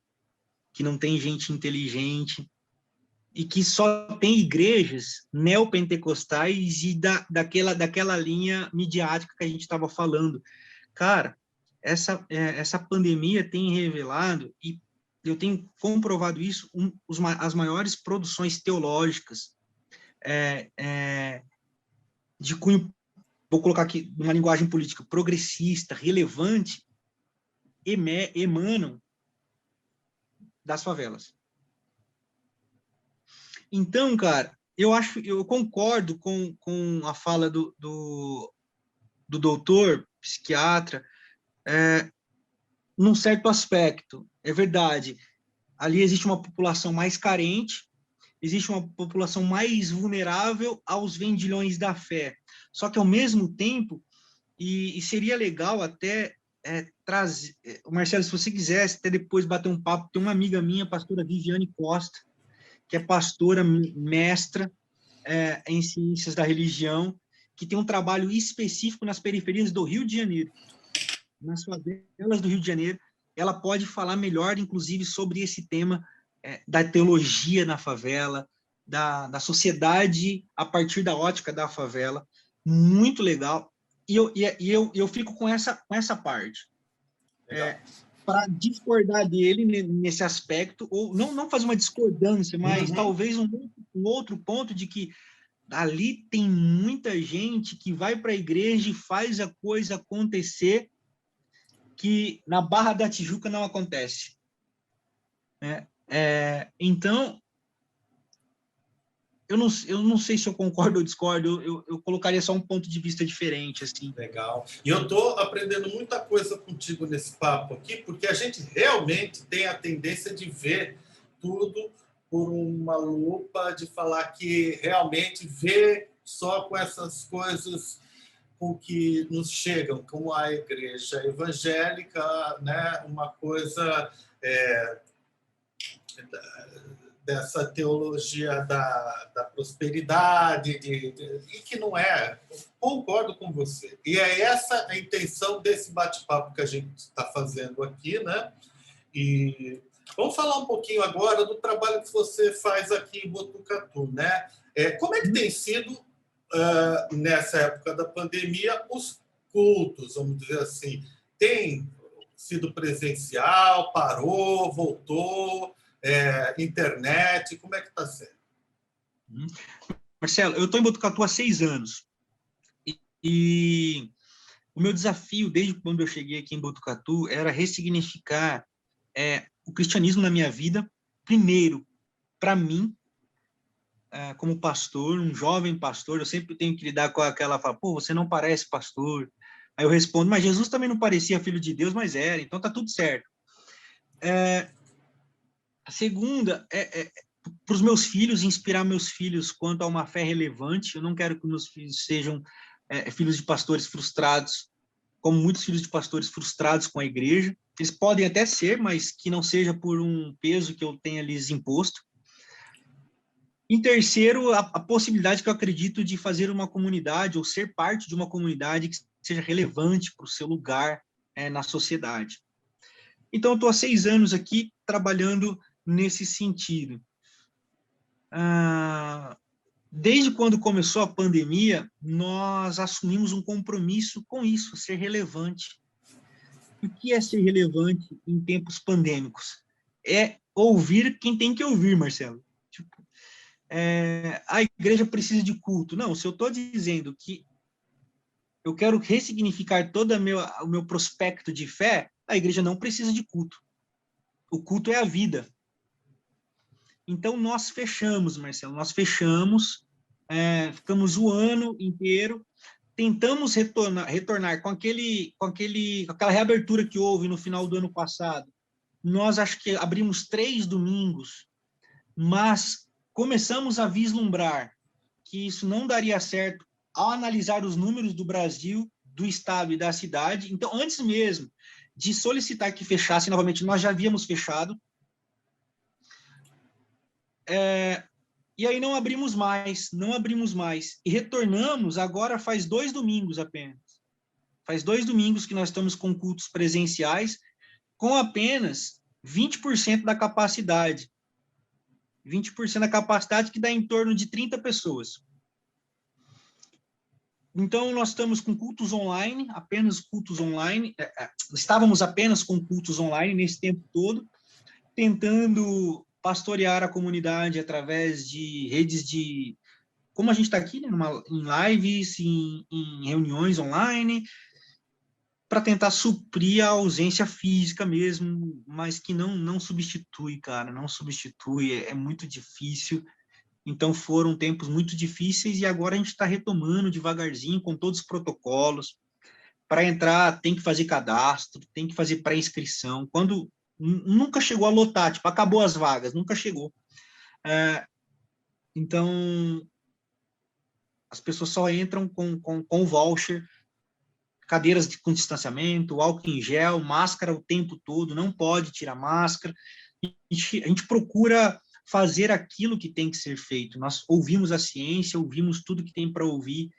que não tem gente inteligente, e que só tem igrejas neopentecostais e daquela linha midiática que a gente estava falando. Cara, essa pandemia tem revelado, e eu tenho comprovado isso, as maiores produções teológicas de cunho, vou colocar aqui numa linguagem política, progressista, relevante, emanam das favelas. Então, cara, eu concordo com a fala do doutor, psiquiatra, num certo aspecto. É verdade, ali existe uma população mais carente, existe uma população mais vulnerável aos vendilhões da fé. Só que, ao mesmo tempo, e seria legal até trazer... Marcelo, se você quisesse até depois bater um papo, tem uma amiga minha, a pastora Viviane Costa, que é pastora, mestra em ciências da religião, que tem um trabalho específico nas periferias do Rio de Janeiro, nas favelas do Rio de Janeiro. Ela pode falar melhor, inclusive, sobre esse tema da teologia na favela, da sociedade a partir da ótica da favela. Muito legal. E eu fico com essa parte. Para discordar dele nesse aspecto, ou não fazer uma discordância, mas talvez um outro ponto de que ali tem muita gente que vai para a igreja e faz a coisa acontecer que na Barra da Tijuca não acontece. Então, eu não sei se eu concordo ou discordo, eu colocaria só um ponto de vista diferente, assim. Legal. E eu estou aprendendo muita coisa contigo nesse papo aqui, porque a gente realmente tem a tendência de ver tudo por uma lupa, de falar que realmente vê só com essas coisas com que nos chegam, como a igreja evangélica, né? Uma coisa dessa teologia da prosperidade, e que não é. Concordo com você. E é essa a intenção desse bate-papo que a gente está fazendo aqui, né? E Vamos falar um pouquinho agora do trabalho que você faz aqui em Botucatu, né? Como é que tem sido, nessa época da pandemia, os cultos, vamos dizer assim? Tem sido presencial, parou, voltou, internet, como é que está sendo? Marcelo, eu estou em Botucatu há 6 anos. E o meu desafio, desde quando eu cheguei aqui em Botucatu, era ressignificar o cristianismo na minha vida, primeiro, para mim, como pastor, um jovem pastor, eu sempre tenho que lidar com aquela fala, pô, você não parece pastor. Aí eu respondo, mas Jesus também não parecia filho de Deus, mas era, então tá tudo certo. A segunda para os meus filhos, inspirar meus filhos quanto a uma fé relevante. Eu não quero que meus filhos sejam filhos de pastores frustrados, como muitos filhos de pastores frustrados com a igreja. Eles podem até ser, mas que não seja por um peso que eu tenha lhes imposto. Em terceiro, a possibilidade que eu acredito de fazer uma comunidade ou ser parte de uma comunidade que seja relevante para o seu lugar na sociedade. Então, eu estou há 6 anos aqui trabalhando nesse sentido. Desde quando começou a pandemia, nós assumimos um compromisso com isso, ser relevante. O que é ser relevante em tempos pandêmicos? É ouvir quem tem que ouvir, Marcelo. Tipo, a igreja precisa de culto. Não, se eu estou dizendo que eu quero ressignificar todo o meu prospecto de fé, a igreja não precisa de culto. O culto é a vida. Então, nós fechamos, Marcelo, nós fechamos, ficamos o ano inteiro, tentamos retornar com aquela reabertura que houve no final do ano passado. Nós acho que abrimos 3 domingos, mas começamos a vislumbrar que isso não daria certo ao analisar os números do Brasil, do estado e da cidade. Então, antes mesmo de solicitar que fechasse novamente, nós já havíamos fechado. E aí não abrimos mais. E retornamos agora faz 2 domingos apenas. Faz 2 domingos que nós estamos com cultos presenciais, com apenas 20% da capacidade. 20% da capacidade, que dá em torno de 30 pessoas. Então, nós estamos com cultos online, apenas cultos online. Estávamos apenas com cultos online nesse tempo todo, tentando pastorear a comunidade através de redes de... Como a gente está aqui, né, em lives, em reuniões online, para tentar suprir a ausência física mesmo, mas que não substitui, cara, não substitui, é muito difícil. Então, foram tempos muito difíceis e agora a gente está retomando devagarzinho, com todos os protocolos. Para entrar, tem que fazer cadastro, tem que fazer pré-inscrição. Quando nunca chegou a lotar, tipo, acabou as vagas, nunca chegou. Então, as pessoas só entram com o voucher, cadeiras com distanciamento, álcool em gel, máscara o tempo todo, não pode tirar máscara. A gente procura fazer aquilo que tem que ser feito. Nós ouvimos a ciência, ouvimos tudo que tem para ouvir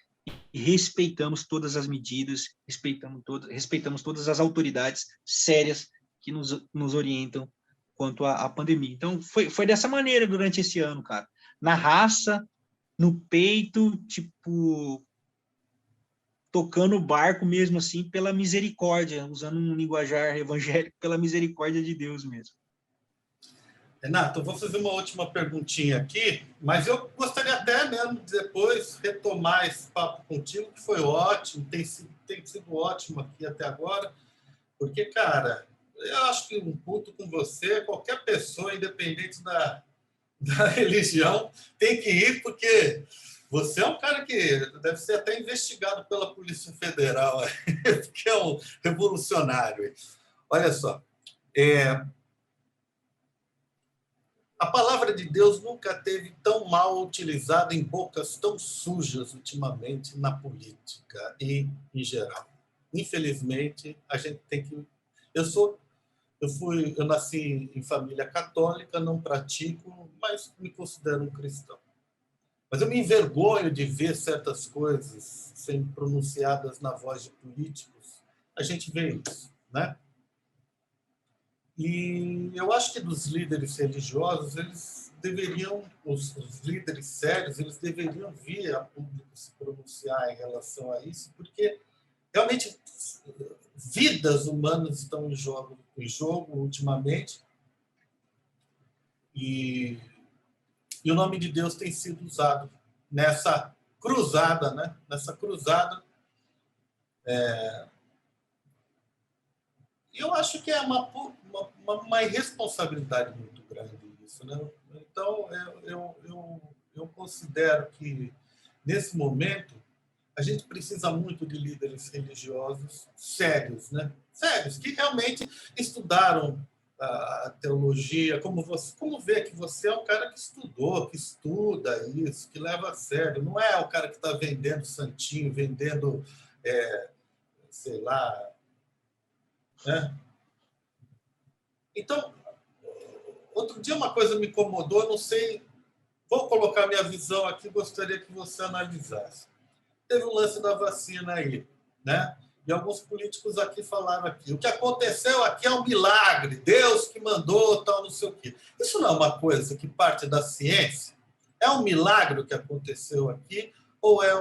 e respeitamos todas as medidas, respeitamos todas as autoridades sérias que nos orientam quanto à pandemia. Então, foi dessa maneira durante esse ano, cara. Na raça, no peito, tipo, tocando o barco mesmo assim, pela misericórdia, usando um linguajar evangélico, pela misericórdia de Deus mesmo. Renato, eu vou fazer uma última perguntinha aqui, mas eu gostaria até mesmo de depois retomar esse papo contigo, que foi ótimo, tem sido ótimo aqui até agora, porque, cara, eu acho que um culto com você, qualquer pessoa, independente da religião, tem que ir, porque você é um cara que deve ser até investigado pela Polícia Federal, porque é um revolucionário. Olha só, a palavra de Deus nunca teve tão mal utilizada em bocas tão sujas ultimamente na política e em geral. Infelizmente, a gente tem que... Eu nasci em família católica, não pratico, mas me considero um cristão. Mas eu me envergonho de ver certas coisas sendo pronunciadas na voz de políticos. A gente vê isso, né? E eu acho que dos líderes religiosos, eles deveriam, os líderes sérios, eles deveriam vir a público se pronunciar em relação a isso, porque realmente vidas humanas estão em jogo ultimamente, e o nome de Deus tem sido usado nessa cruzada, né? Nessa cruzada. Eu acho que é uma irresponsabilidade muito grande isso, né? Então, eu considero que, nesse momento, a gente precisa muito de líderes religiosos sérios, né? Sérios, que realmente estudaram a teologia, como vê que você é um cara que estudou, que estuda isso, que leva a sério. Não é o cara que está vendendo santinho, vendendo, sei lá, né? Então, outro dia uma coisa me incomodou, não sei, vou colocar minha visão aqui, gostaria que você analisasse. Teve um lance da vacina aí, né? E alguns políticos aqui falaram aqui, o que aconteceu aqui é um milagre, Deus que mandou, tal, não sei o quê. Isso não é uma coisa que parte da ciência? É um milagre o que aconteceu aqui, ou é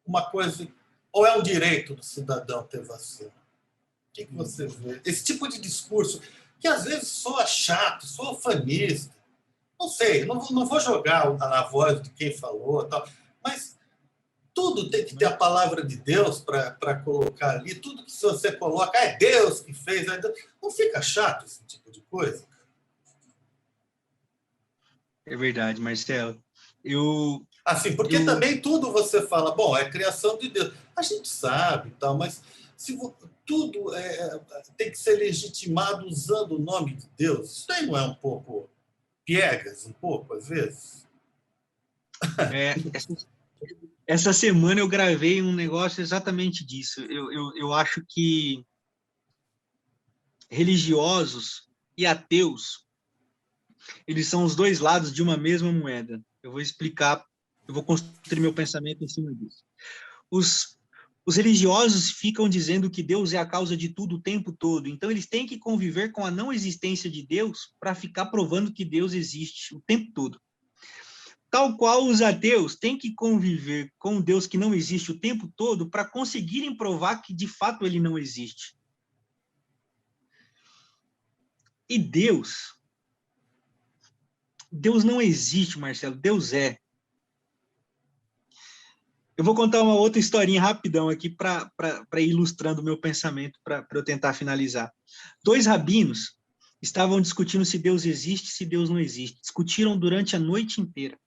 uma coisa, ou é um direito do cidadão ter vacina? O que você vê? Esse tipo de discurso, que às vezes soa chato, soa fanista, não sei, não vou jogar na voz de quem falou, tal, mas tudo tem que ter a palavra de Deus para colocar ali. Tudo que você coloca é Deus que fez. Não fica chato esse tipo de coisa? É verdade, Marcelo. Assim, porque também tudo você fala, bom, é criação de Deus. A gente sabe, tal, mas tudo tem que ser legitimado usando o nome de Deus. Isso aí não é um pouco piegas, um pouco, às vezes? Essa semana eu gravei um negócio exatamente disso. Eu acho que religiosos e ateus, eles são os dois lados de uma mesma moeda. Eu vou explicar, eu vou construir meu pensamento em cima disso. Os religiosos ficam dizendo que Deus é a causa de tudo o tempo todo, então eles têm que conviver com a não existência de Deus para ficar provando que Deus existe o tempo todo. Tal qual os ateus têm que conviver com um Deus que não existe o tempo todo para conseguirem provar que de fato ele não existe. E Deus não existe, Marcelo, Deus é. Eu vou contar uma outra historinha rapidão aqui para ir ilustrando o meu pensamento, para eu tentar finalizar. 2 rabinos estavam discutindo se Deus existe, se Deus não existe. Discutiram durante a noite inteira.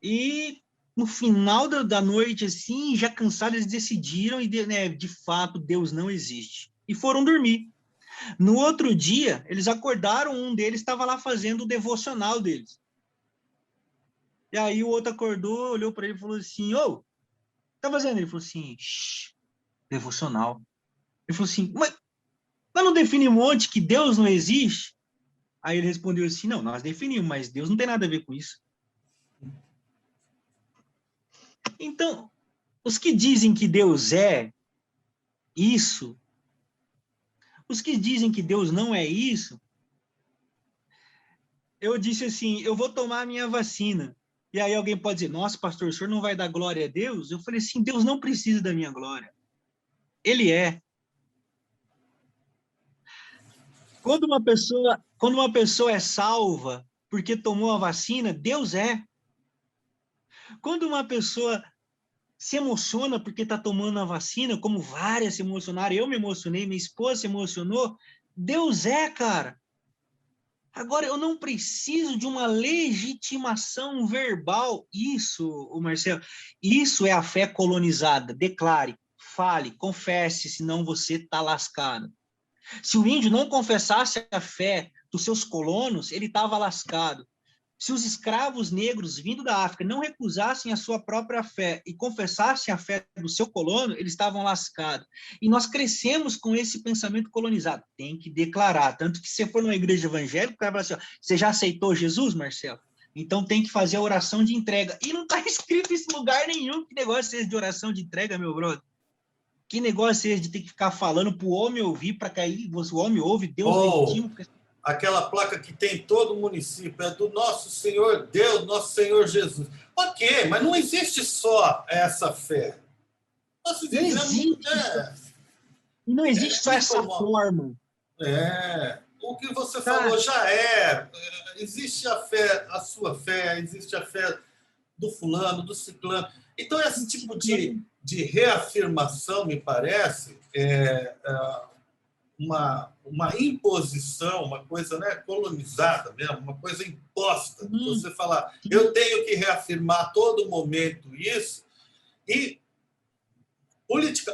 E no final da noite, assim, já cansados, eles decidiram e, de fato, Deus não existe. E foram dormir. No outro dia, eles acordaram, um deles estava lá fazendo o devocional deles. E aí o outro acordou, olhou para ele e falou assim, ô, tá fazendo? Ele falou assim, devocional. Ele falou assim, mas não define um monte que Deus não existe? Aí ele respondeu assim, não, nós definimos, mas Deus não tem nada a ver com isso. Então, os que dizem que Deus é isso, os que dizem que Deus não é isso, eu disse assim, eu vou tomar a minha vacina. E aí alguém pode dizer, nossa, pastor, o senhor não vai dar glória a Deus? Eu falei assim, Deus não precisa da minha glória. Ele é. Quando uma pessoa é salva porque tomou a vacina, Deus é. Quando uma pessoa se emociona porque está tomando a vacina, como várias se emocionaram, eu me emocionei, minha esposa se emocionou, Deus é, cara. Agora, eu não preciso de uma legitimação verbal. Isso, Marcelo, isso é a fé colonizada. Declare, fale, confesse, senão você está lascado. Se o índio não confessasse a fé dos seus colonos, ele estava lascado. Se os escravos negros vindo da África não recusassem a sua própria fé e confessassem a fé do seu colono, eles estavam lascados. E nós crescemos com esse pensamento colonizado. Tem que declarar. Tanto que se você for numa igreja evangélica, o cara fala assim, ó, você já aceitou Jesus, Marcelo? Então tem que fazer a oração de entrega. E não está escrito em lugar nenhum que negócio é esse de oração de entrega, meu brother. Que negócio é esse de ter que ficar falando para o homem ouvir, para cair, o homem ouve, Deus Ou legítimo. aquela placa que tem em todo o município, é do nosso Senhor Deus, nosso Senhor Jesus. Ok, mas não existe só essa fé. Nós Não vivemos... existe, e não existe só essa forma. O que você Cara, falou já é. Existe a fé, a sua fé, existe a fé do fulano, do ciclano. Então, esse tipo de reafirmação, me parece, uma imposição, uma coisa, né, colonizada mesmo, uma coisa imposta. Você falar, eu tenho que reafirmar a todo momento isso, e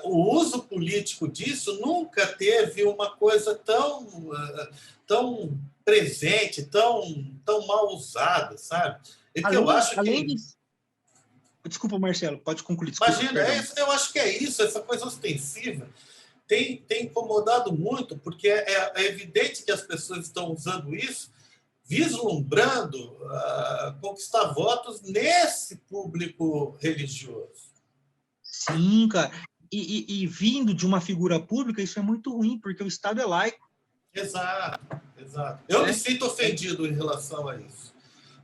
o uso político disso nunca teve uma coisa tão presente, tão mal usada, sabe? É que eu acho que... Desculpa, Marcelo, pode concluir. Desculpa, imagina, eu acho que é isso, essa coisa ostensiva tem incomodado muito, porque é evidente que as pessoas estão usando isso vislumbrando conquistar votos nesse público religioso. Sim, cara. E vindo de uma figura pública, isso é muito ruim, porque o Estado é laico. Exato. Eu me sinto ofendido em relação a isso.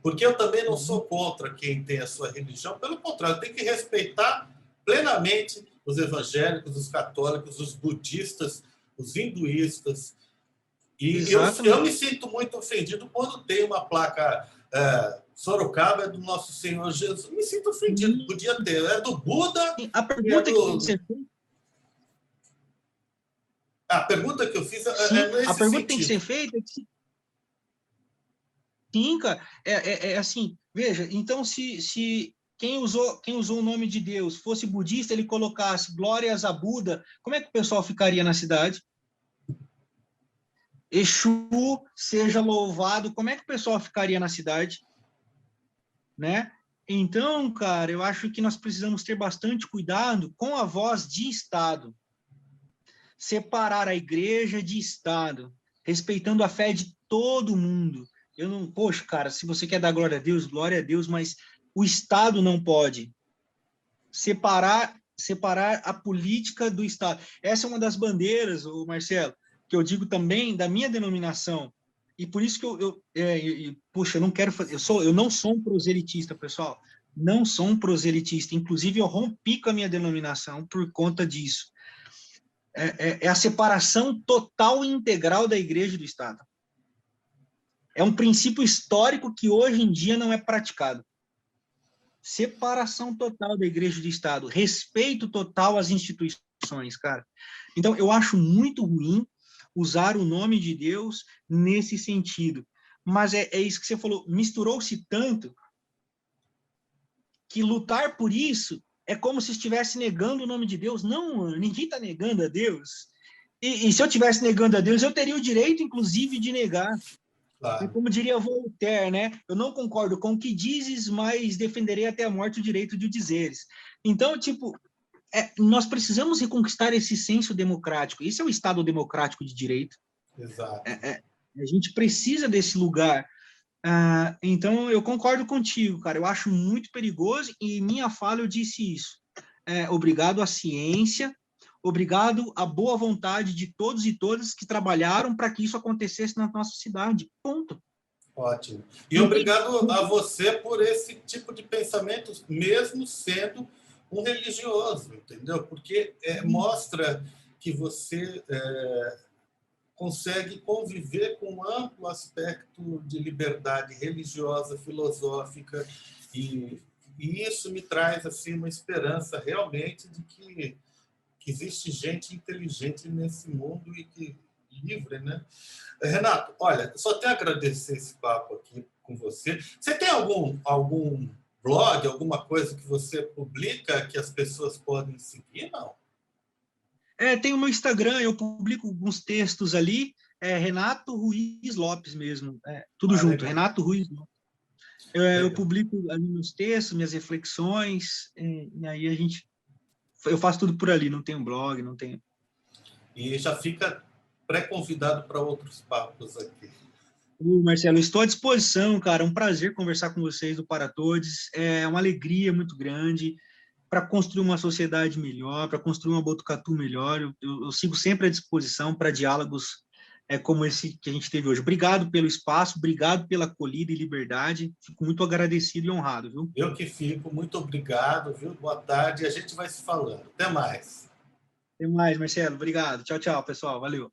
Porque eu também não sou contra quem tem a sua religião, pelo contrário, tem que respeitar plenamente os evangélicos, os católicos, os budistas, os hinduístas. E eu me sinto muito ofendido quando tem uma placa Sorocaba é do Nosso Senhor Jesus. Me sinto ofendido, podia ter. É do Buda. A pergunta que tem que ser feita. A pergunta que eu fiz é nesse a pergunta sentido. Tem que ser feita é que... Sim, cara, é assim, veja, então se quem usou o nome de Deus fosse budista, ele colocasse glórias a Buda, como é que o pessoal ficaria na cidade? Exu seja louvado, como é que o pessoal ficaria na cidade? Né? Então, cara, eu acho que nós precisamos ter bastante cuidado com a voz de Estado. Separar a igreja de Estado, respeitando a fé de todo mundo. Eu não, poxa, cara, se você quer dar glória a Deus, mas o Estado não pode separar a política do Estado. Essa é uma das bandeiras, Marcelo, que eu digo também da minha denominação. E por isso que puxa, eu não quero fazer, eu não sou um proselitista, pessoal. Não sou um proselitista. Inclusive, eu rompi com a minha denominação por conta disso. É a separação total e integral da igreja e do Estado. É um princípio histórico que hoje em dia não é praticado. Separação total da igreja e do Estado, respeito total às instituições, cara. Então, eu acho muito ruim usar o nome de Deus nesse sentido. Mas é isso que você falou, misturou-se tanto que lutar por isso é como se estivesse negando o nome de Deus. Não, ninguém está negando a Deus. E se eu estivesse negando a Deus, eu teria o direito, inclusive, de negar. Claro. Como diria Voltaire, né? Eu não concordo com o que dizes, mas defenderei até a morte o direito de o dizeres. Então, tipo, nós precisamos reconquistar esse senso democrático. Esse é o Estado democrático de direito. Exato. A gente precisa desse lugar. Então, eu concordo contigo, cara. Eu acho muito perigoso e em minha fala eu disse isso. Obrigado à ciência, obrigado à boa vontade de todos e todas que trabalharam para que isso acontecesse na nossa cidade. Ponto. Ótimo. E obrigado a você por esse tipo de pensamento, mesmo sendo um religioso, entendeu? Porque mostra que você consegue conviver com um amplo aspecto de liberdade religiosa, filosófica, e isso me traz assim uma esperança realmente de que existe gente inteligente nesse mundo e que livre, né? Renato, olha, só tenho a agradecer esse papo aqui com você. Você tem algum blog, alguma coisa que você publica que as pessoas podem seguir, não? Tem o meu Instagram, eu publico alguns textos ali, Renato Ruiz Lopes mesmo, tudo junto, legal. Renato Ruiz Lopes. Eu publico ali meus textos, minhas reflexões, e aí eu faço tudo por ali, não tenho blog, não tenho... E já fica pré-convidado para outros papos aqui. Marcelo, estou à disposição, cara, é um prazer conversar com vocês do Para Todos, é uma alegria muito grande, para construir uma sociedade melhor, para construir uma Botucatu melhor. Eu sigo sempre à disposição para diálogos como esse que a gente teve hoje. Obrigado pelo espaço, obrigado pela acolhida e liberdade. Fico muito agradecido e honrado, viu? Eu que fico. Muito obrigado, viu? Boa tarde. A gente vai se falando. Até mais. Até mais, Marcelo. Obrigado. Tchau, tchau, pessoal. Valeu.